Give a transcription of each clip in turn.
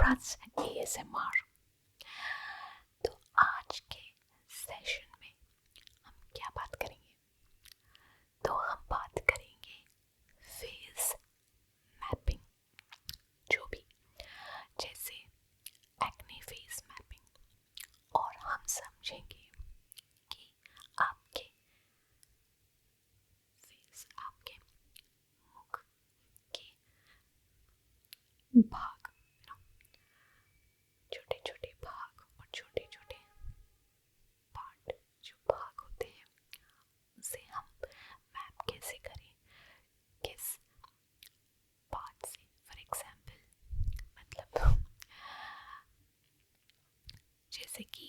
Brush ASMR। तो आज के सेशन में हम क्या बात करेंगे? तो हम बात करेंगे फेस मैपिंग, जो भी जैसे एक्ने फेस मैपिंग, और हम समझेंगे कि आपके फेस, आपके मुख के भाग, छोटे छोटे भाग और छोटे छोटे पार्ट जो भाग होते हैं, उसे हम मैप कैसे करें, किस पार्ट से। फॉर एग्जाम्पल, मतलब जैसे कि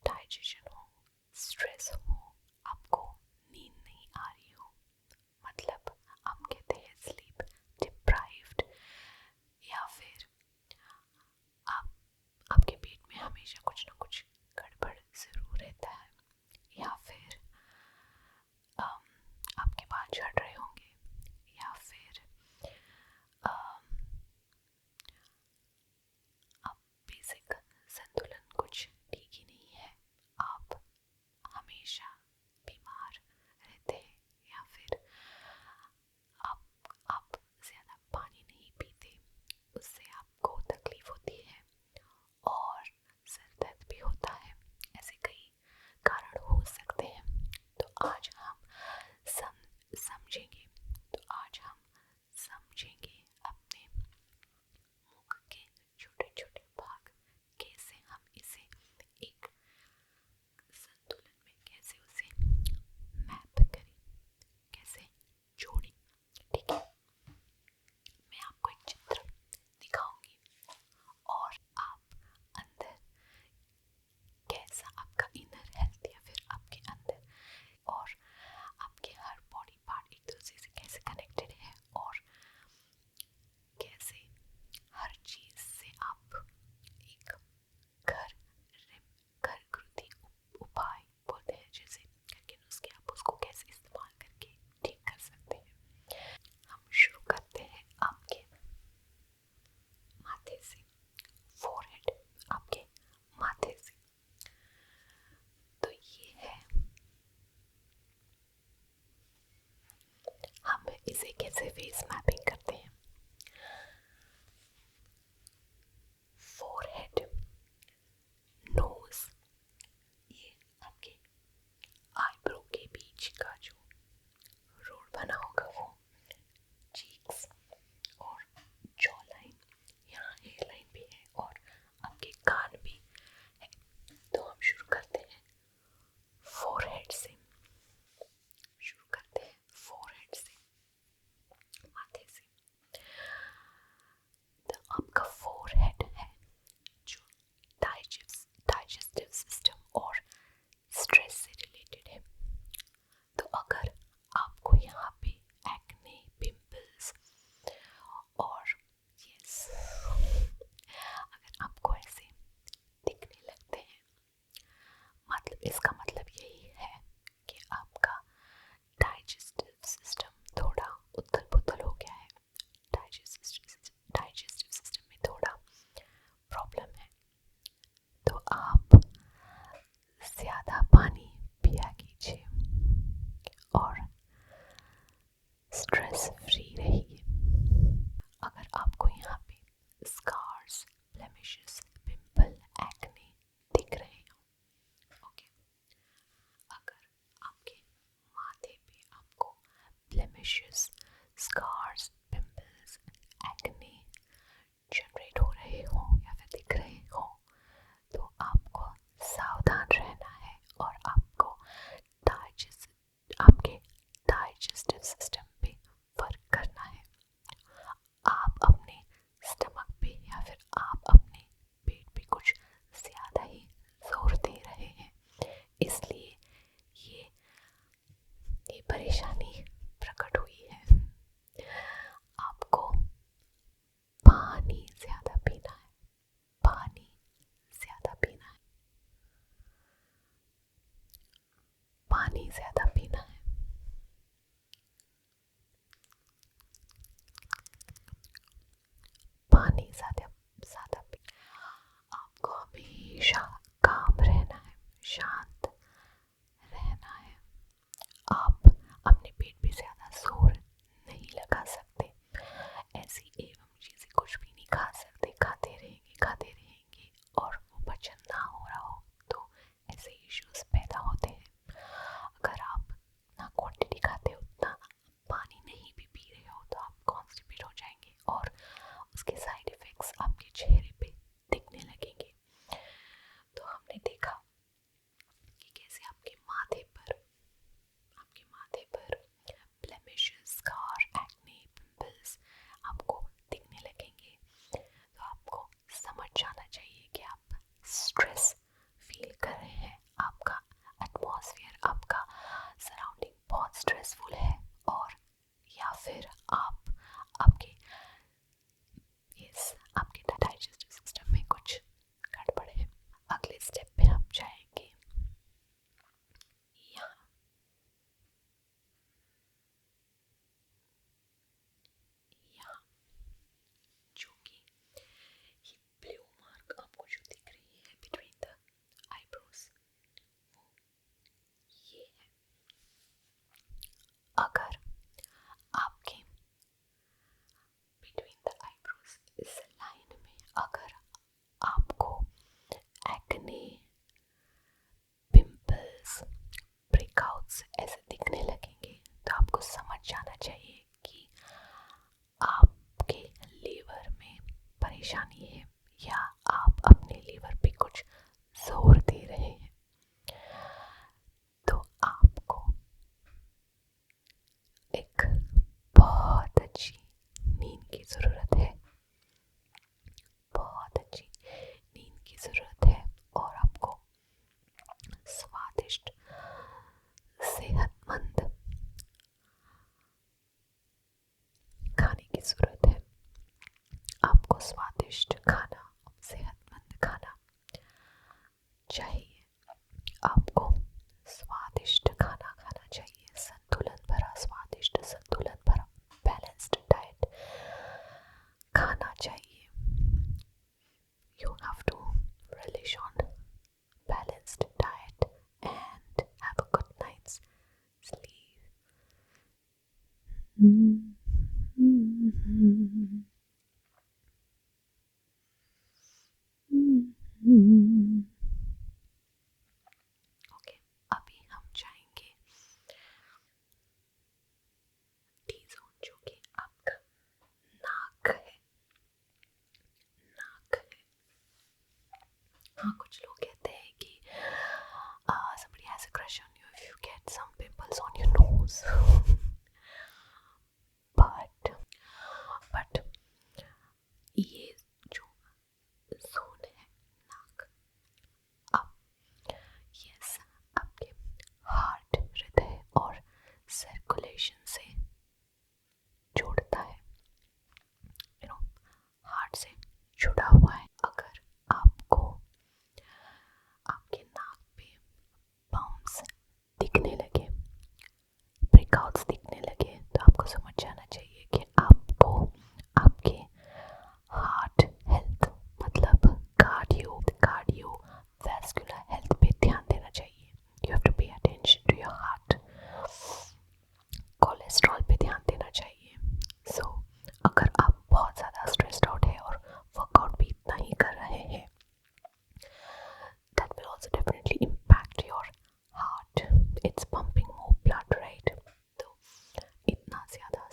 डाइजेशन हो, स्ट्रेस हो, आपको नींद नहीं आ रही हो, मतलब हम कहते हैं स्लीप डिप्राइव्ड, या फिर आपके पेट में हमेशा कुछ ना कुछ गड़बड़ ज़रूर रहता है, या फिर आपके बाल झड़ रहे होंगे, या फिर आप बेसिक संतुलन कुछ ठीक ही नहीं है, आप हमेशा बीमार रहते हैं, या फिर आप ज़्यादा पानी नहीं पीते, उससे आपको तकलीफ होती है और सर दर्द भी होता है। ऐसे कई कारण हो सकते हैं। तो आज हम समझेंगे अपने मुख के छोटे छोटे भाग, कैसे हम इसे एक संतुलन में कैसे उसे मैप करें, कैसे जोड़ें। ठीक है, मैं आपको एक चित्र दिखाऊंगी और आप अंदर कैसा आपका इनर हेल्थ, या फिर आपके अंदर और आपके हर बॉडी पार्ट एक दूसरे से कैसे कनेक्टेड है, और कैसे हर चीज से आप एक घरगुती उपाय बोलते हैं, जैसे करके नुस्खे, आप उसको कैसे इस्तेमाल करके ठीक कर सकते हैं। हम शुरू करते हैं आपके माथे से, फोरहेड, आपके माथे से। तो ये है, हम इसे कैसे फेस मैपिंग करते हैं। फोरहेड, नोज, ये आपके आईब्रो के बीच का जो रोड बना होगा वो, चीक्स और जॉ लाइन, यहाँ हेयर लाइन भी है और आपके कान भी है। तो हम शुरू करते हैं फोरहेड से, माथे से। तो आपका फोरहेड है जो डाइजेस्टिव सिस्टम और स्ट्रेस से रिलेटेड है। तो अगर आपको यहाँ पे एक्ने, पिंपल्स और अगर आपको ऐसे दिखने लगते हैं, मतलब इसका मतलब यही है कि आपका डाइजेस्टिव सिस्टम थोड़ा उथल पुथल हो गया है, डाइजेस्टिव सिस्टम में थोड़ा प्रॉब्लम है। तो आप ज़्यादा पानी पिया कीजिए और स्ट्रेस फ्री रहिए। अगर आपको यहाँ पे स्कार्स, ब्लेमिशेस, पिंपल, एक्ने दिख रहे हो, ओके, अगर आपके माथे पे आपको blemishes, scars, pimples, acne generate हो रहे हो या फिर दिख रहे हो, तो आपको सावधान रहना है और आपको आपके डाइजेस्टिव सिस्टम पे वर्क करना है। आप अपने स्टमक पे या फिर आप अपने पेट पे कुछ ज़्यादा ही जोर दे रहे हैं, इसलिए ये परेशानी प्रकट हुई है। आपको पानी ज़्यादा पीना है, पानी ज़्यादा पीना है, पानी ज़्यादा पीना है। ज़्यादा ज़्यादा आपको हमेशा काम रहना है, शांत रहना है। आप अपने पेट पे ज़्यादा जोर नहीं लगा सकते, ऐसी एवं चीज़ें कुछ भी नहीं खा सकते। खाते रहेंगे और वो पचन ना हो रहा हो तो ऐसे इश्यूज पैदा होते हैं। अगर आप ना क्वांटिटी खाते उतना पानी नहीं भी पी रहे हो तो आप कॉन्स्टिपेट हो जाएंगे और उसके साइड इफ़ेक्ट्स आपके चेहरे पे दिखने लगेंगे। तो हमने देखा कि कैसे आपके माथे पर ब्लेमिशेस, स्कार, एक्ने, पिंपल्स आपको दिखने लगेंगे। तो आपको समझ जाना चाहिए कि आप स्ट्रेस फील कर रहे हैं, आपका एटमॉस्फेयर, आपका सराउंडिंग बहुत स्ट्रेसफुल है, और या फिर आपके आपके डाइजेस्टिव सिस्टम में कुछ गड़बड़ है। अगले स्टेप पे हम जाएंगे यहाँ जो कि ये ब्लू मार्क आपको जो दिख रही है बिटवीन द आईब्रोज, वो ये है। अगर आपके बिटवीन द आईब्रोज इस लाइन में अगर आपको एक्ने, पिंपल्स, ब्रेकआउट्स ऐसे दिखने लगेंगे तो आपको समझ जाना चाहिए कि आपके लीवर में परेशानी है या आप अपने लीवर पे कुछ जोर दे रहे हैं। तो आपको एक बहुत अच्छी नींद की ज़रूरत है, बहुत अच्छी नींद की ज़रूरत है, और आपको स्वादिष्ट, सेहतमंद खाने की ज़रूरत है। आपको स्वादिष्ट खाना, सेहतमंद खाना चाहिए। आपको स्वादिष्ट खाना खाना चाहिए, संतुलन भरा, स्वादिष्ट संतुलन भरा बैलेंस्ड डाइट खाना चाहिए। You have to relish on balanced diet and have a good night's sleep. Okay, अभी हम जाएंगे टी जोन, जो कि आपका नाक है। हाँ, कुछ लोग कहते हैं कि somebody has a crush on you if you get some pimples on your nose. but ये जो जोन है नाक, अब यस आपके हार्ट, हृदय और सर्कुलेशन से जोड़ता है, हार्ट से जुड़ा हुआ है। अगर आपको आपके नाक पे बम्प्स दिखने लगे, ब्रेकआउट्स दिखने लगे, तो आपको समझ जाना चाहिए कि आपको आपके हार्ट हेल्थ, मतलब कार्डियो वैस्कुलर हेल्थ पे ध्यान देना चाहिए। You have to pay attention to your heart. Cholesterol पे ध्यान देना चाहिए। सो अगर आप बहुत ज़्यादा स्ट्रेस्ड आउट है और वर्कआउट भी इतना ही कर रहे हैं, that will also definitely impact your heart. It's pumping more blood, right? तो इतना ज़्यादा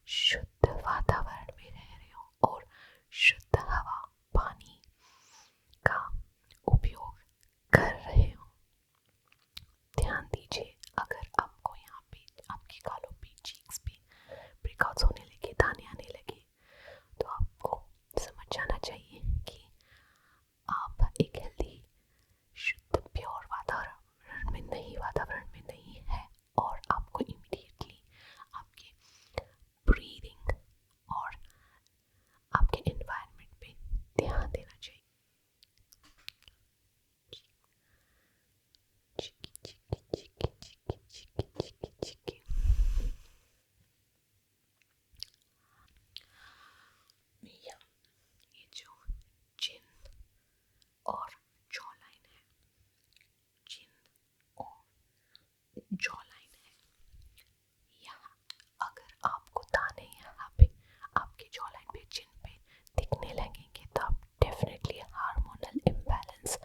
शुद्ध वातावरण में रह रहे हो और शुद्ध हवा पानी का उपयोग कर रहे हो। ध्यान दीजिए, अगर आपको यहाँ पे आपके गालों पे चीक्स पे ब्रेकआउट्स होने लगे, दाने आने लगे, तो आपको समझ जाना चाहिए कि आप एक हेल्दी शुद्ध प्योर वातावरण में नहीं है और आपको इमीडिएटली आपके ब्रीदिंग और आपके एनवायरनमेंट पे ध्यान देना चाहिए। चिकी चिकी चिकी चिकी चिकी चिकी चिकी। ये जो चिन और जॉ लाइन है, चिन और जॉ लाइन है, यहाँ अगर आपको दाने यहाँ पे आपके जॉ लाइन पे चिन पे दिखने लगेंगे तो आप डेफिनेटली हार्मोनल इम्बैलेंस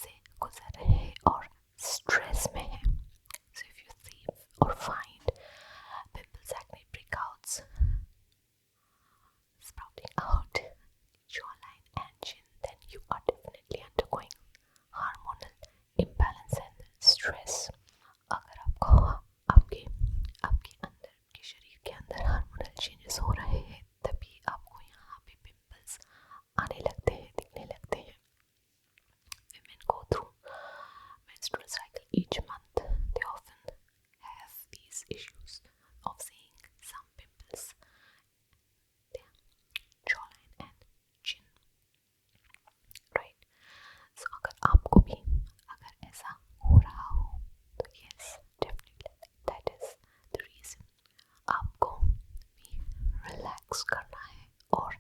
से गुजर रहे हैं और स्ट्रेस में है। So if you see or find pimples, acne, breakouts sprouting out jawline and chin, then you are definitely undergoing hormonal imbalance and stress. अगर आपको आपके आपके अंदर के शरीर के अंदर हार्मोनल चेंजेस हो रहे हैं तभी आपको यहाँ पे पिंपल्स आने लगते हैं, दिखने लगते हैं। Women go through menstrual cycle each month. They often have these issues of seeing some pimples, their jawline and chin, right? So अगर आपको भी अगर ऐसा हो रहा हो तो yes, definitely that is the reason आपको भी relax करना है और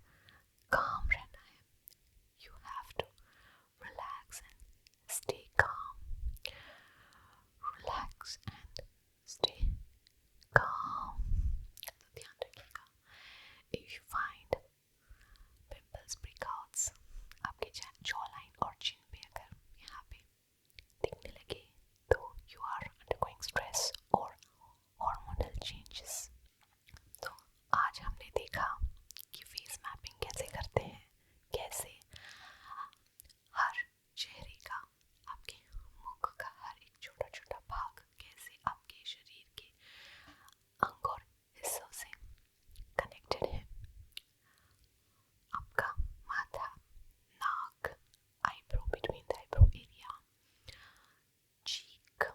calm रहना है. You have to relax and stay calm. Relax and stay calm. तो ध्यान रखिएगा. If you find pimples, breakouts आपके jawline और chin पे अगर यहाँ पे दिखने लगे तो you are undergoing stress और hormonal changes. तो आज हमने देखा कि फेस मैपिंग कैसे करते हैं, कैसे हर चेहरे का, आपके मुख का हर एक छोटा छोटा भाग कैसे आपके शरीर के अंग और हिस्सों से कनेक्टेड है। आपका माथा, नाक, eyebrow, between the eyebrow area, cheek,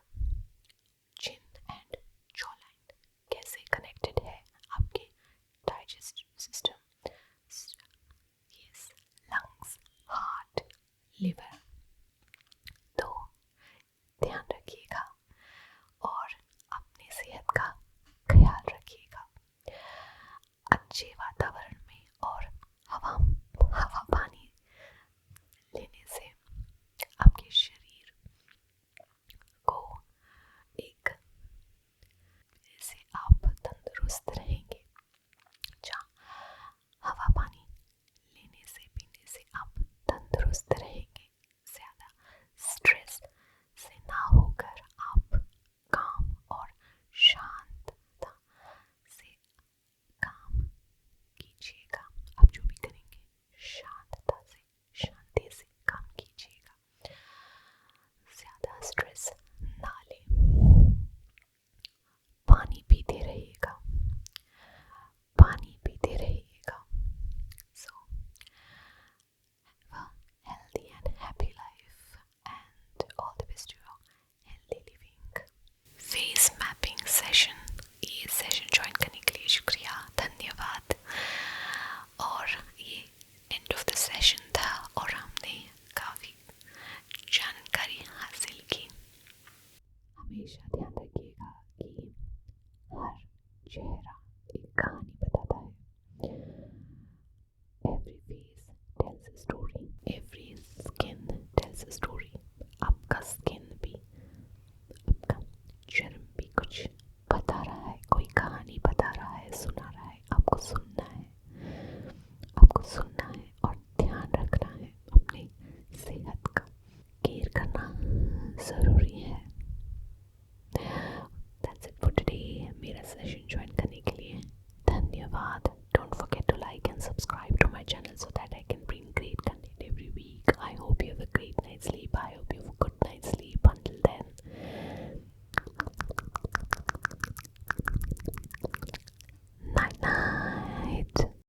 chin and jawline कैसे कनेक्टेड है आपके digestive system, yes, lungs, heart, liver. तो ध्यान रखिएगा और अपनी सेहत का ख्याल रखिएगा। अच्छे वातावरण में और हवा पानी लेने से आपके शरीर को एक से आप तंदुरुस्त रहेंगे। जहाँ हवा पानी लेने से पीने से आप तंदुरुस्त रहेंगे, ज़्यादा स्ट्रेस से ना होकर आप काम और शांतता से काम कीजिएगा। आप जो भी करेंगे शांतता से, शांति से काम कीजिएगा, ज़्यादा स्ट्रेस ना लें। पानी पीते रहिएगा, पानी पीते रहिएगा। So have a healthy and happy life and all the best to your healthy living. Face mapping session, ये सेशन ज्वाइन करने के लिए शुक्रिया, धन्यवाद। और ये एंड ऑफ द सेशन था और हमने काफ़ी जानकारी हासिल की। हमेशा ध्यान रखिएगा कि हर चेहरा